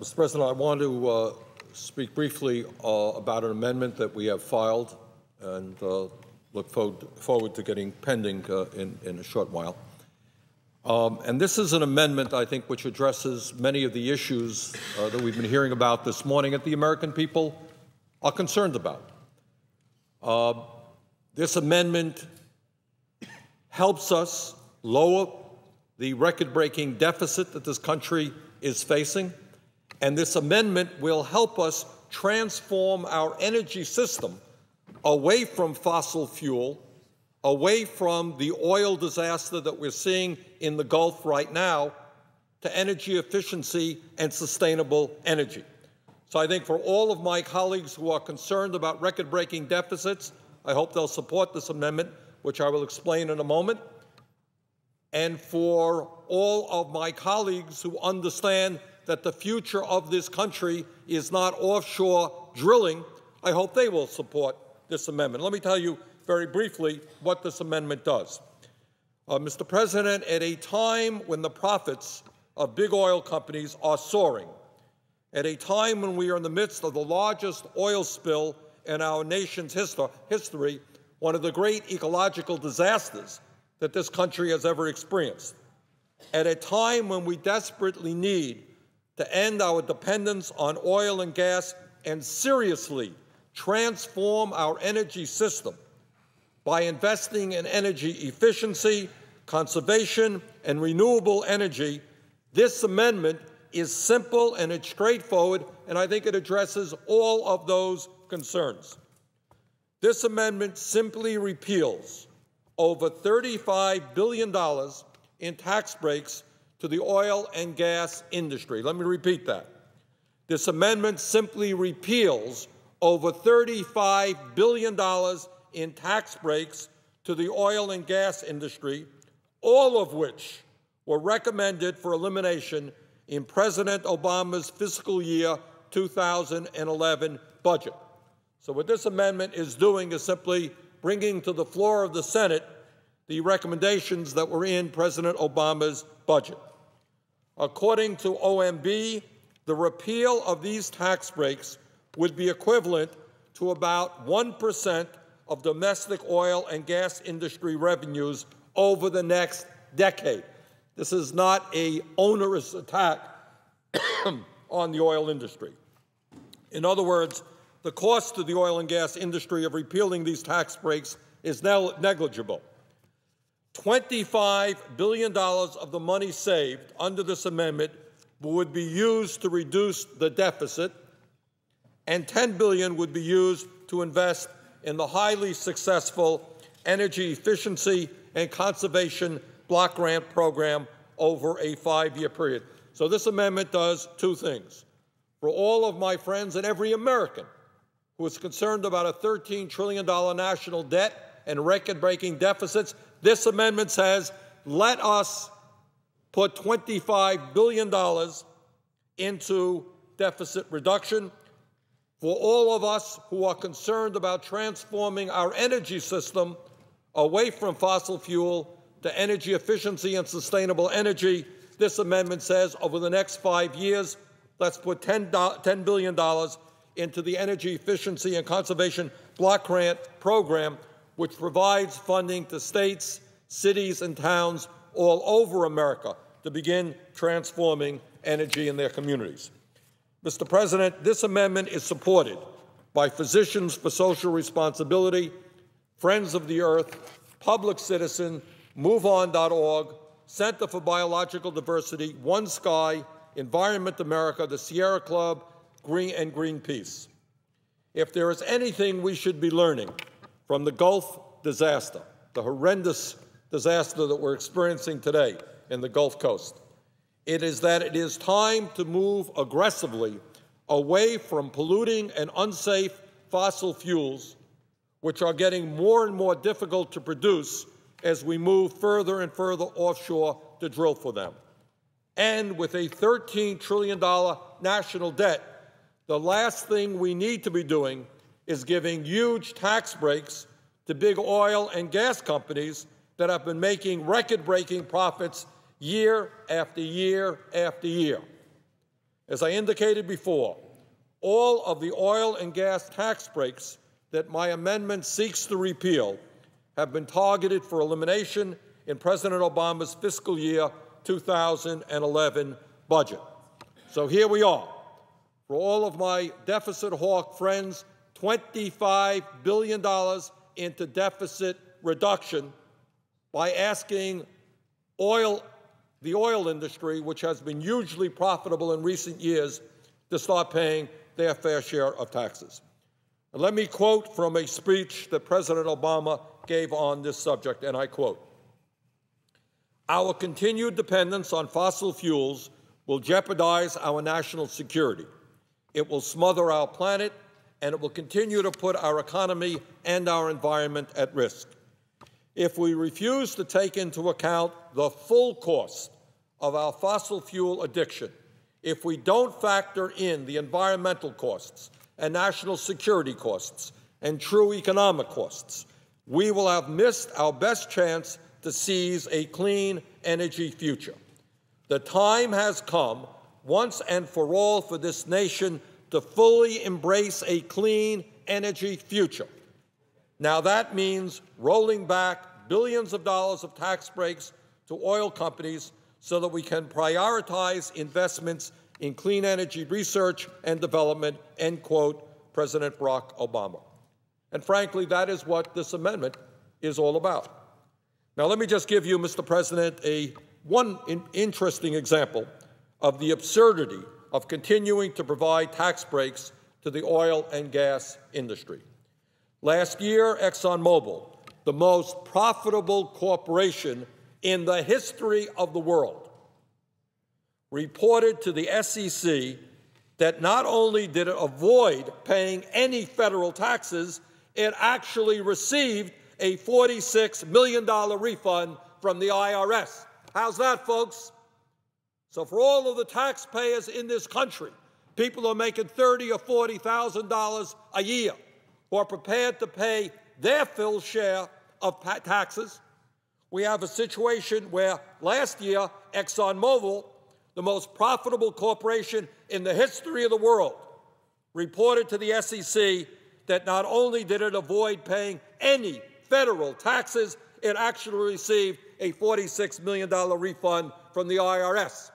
Mr. President, I want to speak briefly about an amendment that we have filed and look forward to getting pending in a short while. And this is an amendment, I think, which addresses many of the issues that we've been hearing about this morning that the American people are concerned about. This amendment helps us lower the record-breaking deficit that this country is facing, and this amendment will help us transform our energy system away from fossil fuel, away from the oil disaster that we're seeing in the Gulf right now, to energy efficiency and sustainable energy. So I think for all of my colleagues who are concerned about record-breaking deficits, I hope they'll support this amendment, which I will explain in a moment. And for all of my colleagues who understand that the future of this country is not offshore drilling, I hope they will support this amendment. Let me tell you very briefly what this amendment does. Mr. President, at a time when the profits of big oil companies are soaring, at a time when we are in the midst of the largest oil spill in our nation's history, one of the great ecological disasters that this country has ever experienced, at a time when we desperately need to end our dependence on oil and gas and seriously transform our energy system by investing in energy efficiency, conservation, and renewable energy, this amendment is simple and it's straightforward, and I think it addresses all of those concerns. This amendment simply repeals over $35 billion in tax breaks to the oil and gas industry. Let me repeat that. This amendment simply repeals over $35 billion in tax breaks to the oil and gas industry, all of which were recommended for elimination in President Obama's fiscal year 2011 budget. So what this amendment is doing is simply bringing to the floor of the Senate the recommendations that were in President Obama's budget. According to OMB, the repeal of these tax breaks would be equivalent to about 1% of domestic oil and gas industry revenues over the next decade. This is not an onerous attack on the oil industry. In other words, the cost to the oil and gas industry of repealing these tax breaks is now negligible. $25 billion of the money saved under this amendment would be used to reduce the deficit, and $10 billion would be used to invest in the highly successful energy efficiency and conservation block grant program over a 5-year period. So this amendment does two things. For all of my friends and every American who is concerned about a $13 trillion national debt and record-breaking deficits, this amendment says, let us put $25 billion into deficit reduction. For all of us who are concerned about transforming our energy system away from fossil fuel to energy efficiency and sustainable energy, this amendment says over the next 5 years, let's put $10 billion into the Energy Efficiency and Conservation Block Grant Program, which provides funding to states, cities, and towns all over America to begin transforming energy in their communities. Mr. President, this amendment is supported by Physicians for Social Responsibility, Friends of the Earth, Public Citizen, MoveOn.org, Center for Biological Diversity, One Sky, Environment America, the Sierra Club, and Greenpeace. If there is anything we should be learning from the Gulf disaster, the horrendous disaster that we're experiencing today in the Gulf Coast, it is that it is time to move aggressively away from polluting and unsafe fossil fuels, which are getting more and more difficult to produce as we move further and further offshore to drill for them. And with a $13 trillion national debt, the last thing we need to be doing is giving huge tax breaks to big oil and gas companies that have been making record-breaking profits year after year after year. As I indicated before, all of the oil and gas tax breaks that my amendment seeks to repeal have been targeted for elimination in President Obama's fiscal year 2011 budget. So here we are. For all of my deficit hawk friends, $25 billion into deficit reduction by asking the oil industry, which has been hugely profitable in recent years, to start paying their fair share of taxes. And let me quote from a speech that President Obama gave on this subject, and I quote, "Our continued dependence on fossil fuels will jeopardize our national security. It will smother our planet, and it will continue to put our economy and our environment at risk. If we refuse to take into account the full cost of our fossil fuel addiction, if we don't factor in the environmental costs and national security costs and true economic costs, we will have missed our best chance to seize a clean energy future. The time has come, once and for all, for this nation to fully embrace a clean energy future. Now that means rolling back billions of dollars of tax breaks to oil companies so that we can prioritize investments in clean energy research and development," end quote, President Barack Obama. And frankly, that is what this amendment is all about. Now, let me just give you, Mr. President, one interesting example of the absurdity of continuing to provide tax breaks to the oil and gas industry. Last year, ExxonMobil, the most profitable corporation in the history of the world, reported to the SEC that not only did it avoid paying any federal taxes, it actually received a $46 million refund from the IRS. How's that, folks? So for all of the taxpayers in this country, people who are making $30,000 or $40,000 a year, who are prepared to pay their full share of taxes, we have a situation where last year, ExxonMobil, the most profitable corporation in the history of the world, reported to the SEC that not only did it avoid paying any federal taxes, it actually received a $46 million refund from the IRS.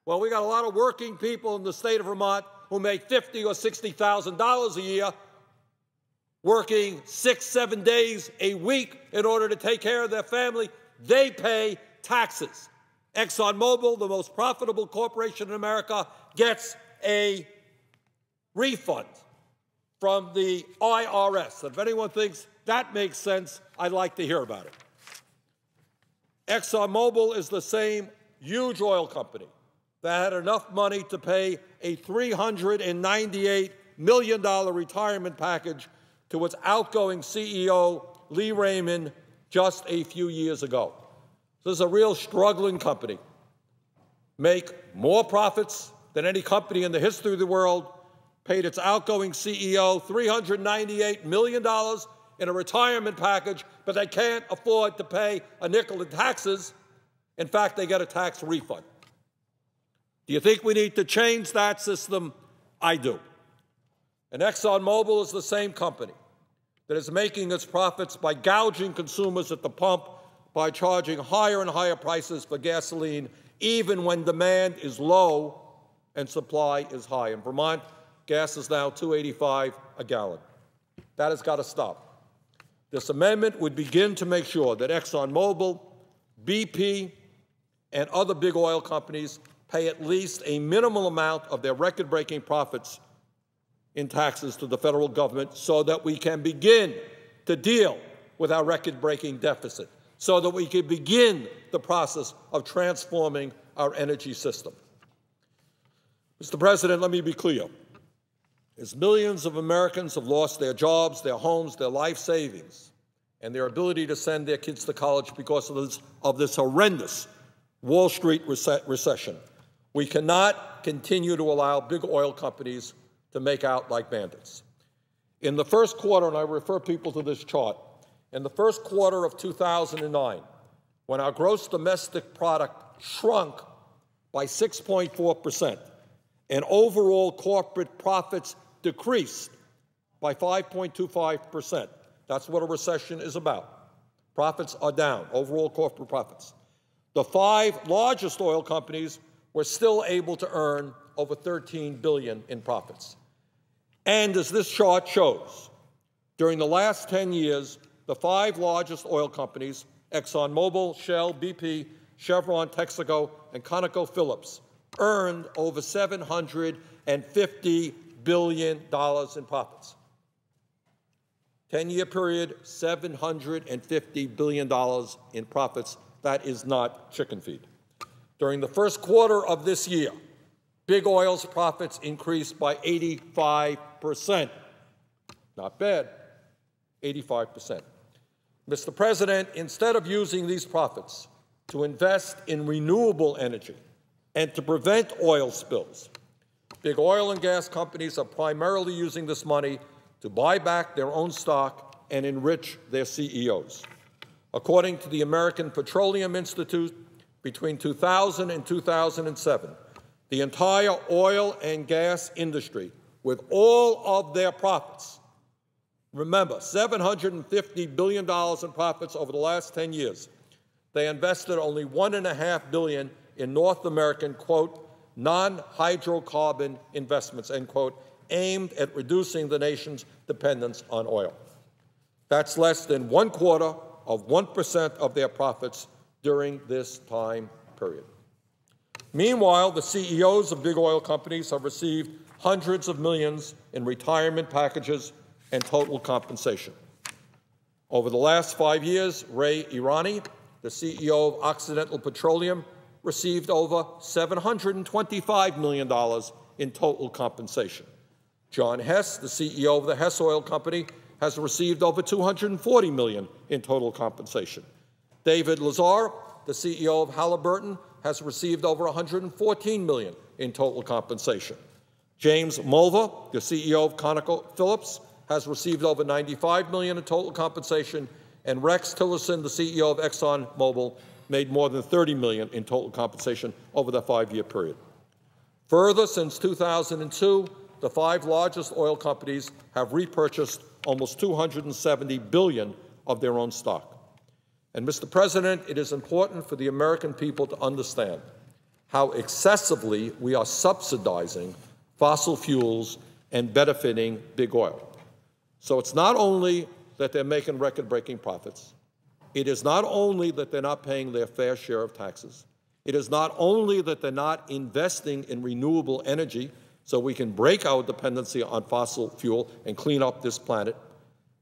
Well, we got a lot of working people in the state of Vermont who make $50,000 or $60,000 a year, working 6-7 days a week in order to take care of their family. They pay taxes. ExxonMobil, the most profitable corporation in America, gets a refund from the IRS. If anyone thinks that makes sense, I'd like to hear about it. ExxonMobil is the same huge oil company that had enough money to pay a $398 million retirement package to its outgoing CEO, Lee Raymond, just a few years ago. This is a real struggling company. Make more profits than any company in the history of the world, paid its outgoing CEO $398 million in a retirement package, but they can't afford to pay a nickel in taxes. In fact, they get a tax refund. Do you think we need to change that system? I do. And ExxonMobil is the same company that is making its profits by gouging consumers at the pump, by charging higher and higher prices for gasoline, even when demand is low and supply is high. In Vermont, gas is now $2.85 a gallon. That has got to stop. This amendment would begin to make sure that ExxonMobil, BP, and other big oil companies pay at least a minimal amount of their record-breaking profits in taxes to the federal government so that we can begin to deal with our record-breaking deficit, so that we can begin the process of transforming our energy system. Mr. President, let me be clear. As millions of Americans have lost their jobs, their homes, their life savings, and their ability to send their kids to college because of this horrendous Wall Street recession, we cannot continue to allow big oil companies to make out like bandits. In the first quarter, and I refer people to this chart, in the first quarter of 2009, when our gross domestic product shrunk by 6.4%, and overall corporate profits decreased by 5.25%. That's what a recession is about. Profits are down, overall corporate profits. The 5 largest oil companies were still able to earn over $13 billion in profits. And as this chart shows, during the last 10 years, the 5 largest oil companies, ExxonMobil, Shell, BP, Chevron, Texaco, and ConocoPhillips, earned over $750 billion in profits. 10-year period, $750 billion in profits. That is not chicken feed. During the first quarter of this year, Big Oil's profits increased by 85%. Not bad, 85%. Mr. President, instead of using these profits to invest in renewable energy and to prevent oil spills, big oil and gas companies are primarily using this money to buy back their own stock and enrich their CEOs. According to the American Petroleum Institute, between 2000 and 2007, the entire oil and gas industry, with all of their profits, remember, $750 billion in profits over the last 10 years, they invested only $1.5 billion in North American, quote, non-hydrocarbon investments, end quote, aimed at reducing the nation's dependence on oil. That's less than 1/4 of 1% of their profits during this time period. Meanwhile, the CEOs of big oil companies have received hundreds of millions in retirement packages and total compensation. Over the last 5 years, Ray Irani, the CEO of Occidental Petroleum, received over $725 million in total compensation. John Hess, the CEO of the Hess Oil Company, has received over $240 million in total compensation. David Lazar, the CEO of Halliburton, has received over $114 million in total compensation. James Mulva, the CEO of ConocoPhillips, has received over $95 million in total compensation, and Rex Tillerson, the CEO of ExxonMobil, made more than $30 million in total compensation over the 5-year period. Further, since 2002, the 5 largest oil companies have repurchased almost $270 billion of their own stock. And, Mr. President, it is important for the American people to understand how excessively we are subsidizing fossil fuels and benefiting big oil. So it's not only that they're making record-breaking profits. It is not only that they're not paying their fair share of taxes. It is not only that they're not investing in renewable energy so we can break our dependency on fossil fuel and clean up this planet,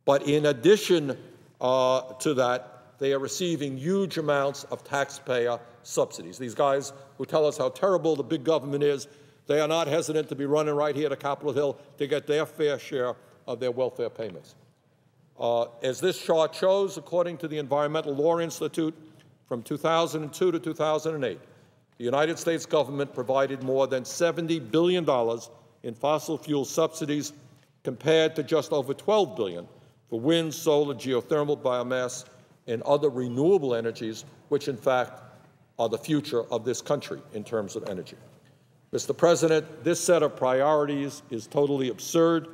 but in addition to that, they are receiving huge amounts of taxpayer subsidies. These guys who tell us how terrible the big government is, they are not hesitant to be running right here to Capitol Hill to get their fair share of their welfare payments. As this chart shows, according to the Environmental Law Institute, from 2002 to 2008, the United States government provided more than $70 billion in fossil fuel subsidies compared to just over $12 billion for wind, solar, geothermal, biomass, and other renewable energies, which in fact are the future of this country in terms of energy. Mr. President, this set of priorities is totally absurd.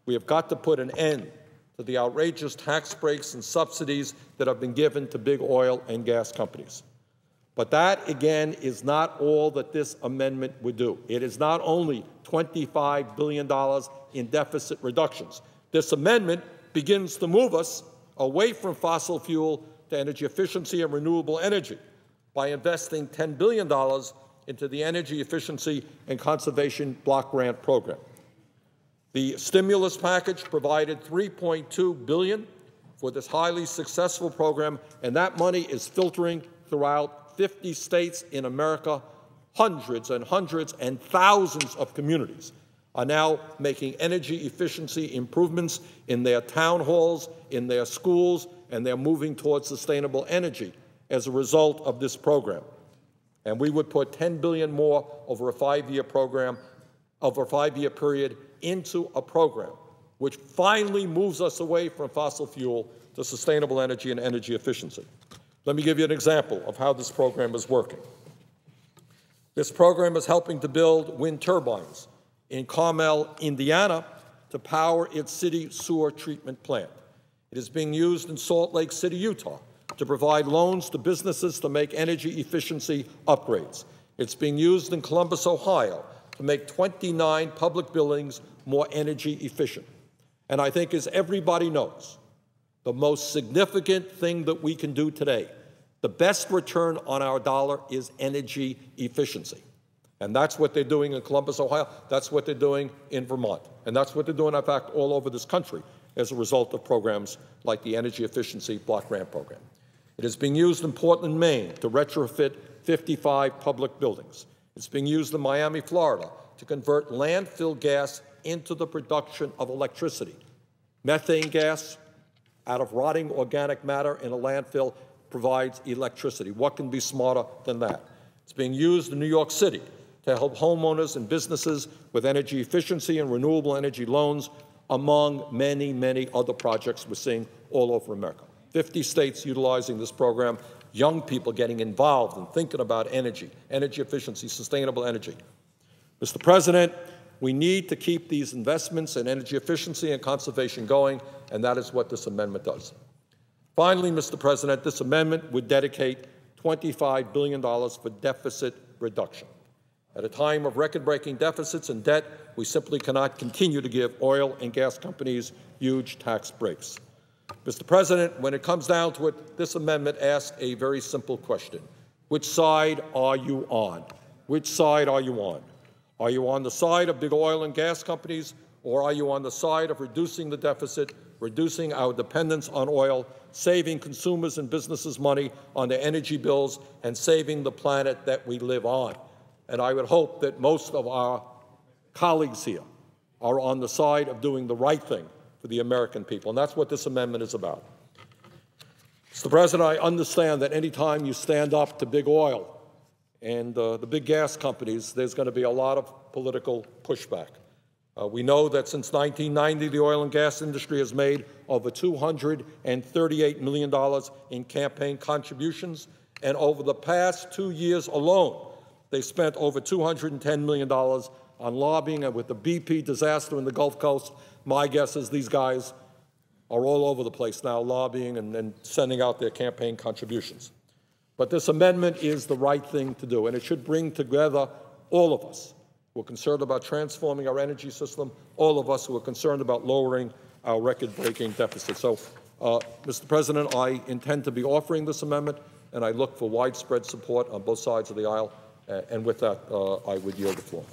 We have got to put an end to the outrageous tax breaks and subsidies that have been given to big oil and gas companies. But that, again, is not all that this amendment would do. It is not only $25 billion in deficit reductions. This amendment begins to move us away from fossil fuel to energy efficiency and renewable energy by investing $10 billion into the Energy Efficiency and Conservation Block Grant Program. The stimulus package provided $3.2 billion for this highly successful program, and that money is filtering throughout 50 states in America. Hundreds and hundreds and thousands of communities are now making energy efficiency improvements in their town halls, in their schools, and they're moving towards sustainable energy as a result of this program. And we would put $10 billion more over a 5-year program, over a 5-year period, into a program which finally moves us away from fossil fuel to sustainable energy and energy efficiency. Let me give you an example of how this program is working. This program is helping to build wind turbines in Carmel, Indiana, to power its city sewer treatment plant. It is being used in Salt Lake City, Utah, to provide loans to businesses to make energy efficiency upgrades. It's being used in Columbus, Ohio, to make 29 public buildings more energy efficient. And I think, as everybody knows, the most significant thing that we can do today, the best return on our dollar, is energy efficiency. And that's what they're doing in Columbus, Ohio. That's what they're doing in Vermont. And that's what they're doing, in fact, all over this country as a result of programs like the Energy Efficiency Block Grant Program. It is being used in Portland, Maine, to retrofit 55 public buildings. It's being used in Miami, Florida, to convert landfill gas into the production of electricity. Methane gas out of rotting organic matter in a landfill provides electricity. What can be smarter than that? It's being used in New York City to help homeowners and businesses with energy efficiency and renewable energy loans, among many, many other projects we're seeing all over America. 50 states utilizing this program, young people getting involved and thinking about energy efficiency, sustainable energy. Mr. President, we need to keep these investments in energy efficiency and conservation going, and that is what this amendment does. Finally, Mr. President, this amendment would dedicate $25 billion for deficit reduction. At a time of record-breaking deficits and debt, we simply cannot continue to give oil and gas companies huge tax breaks. Mr. President, when it comes down to it, this amendment asks a very simple question. Which side are you on? Which side are you on? Are you on the side of big oil and gas companies, or are you on the side of reducing the deficit, reducing our dependence on oil, saving consumers and businesses money on their energy bills, and saving the planet that we live on? And I would hope that most of our colleagues here are on the side of doing the right thing for the American people, and that's what this amendment is about. Mr. President, I understand that any time you stand up to big oil and the big gas companies, there's going to be a lot of political pushback. We know that since 1990, the oil and gas industry has made over $238 million in campaign contributions, and over the past 2 years alone, they spent over $210 million on lobbying. And with the BP disaster in the Gulf Coast, my guess is these guys are all over the place now lobbying and sending out their campaign contributions. But this amendment is the right thing to do, and it should bring together all of us who are concerned about transforming our energy system, all of us who are concerned about lowering our record-breaking deficit. So, Mr. President, I intend to be offering this amendment, and I look for widespread support on both sides of the aisle. And with that, I would yield the floor.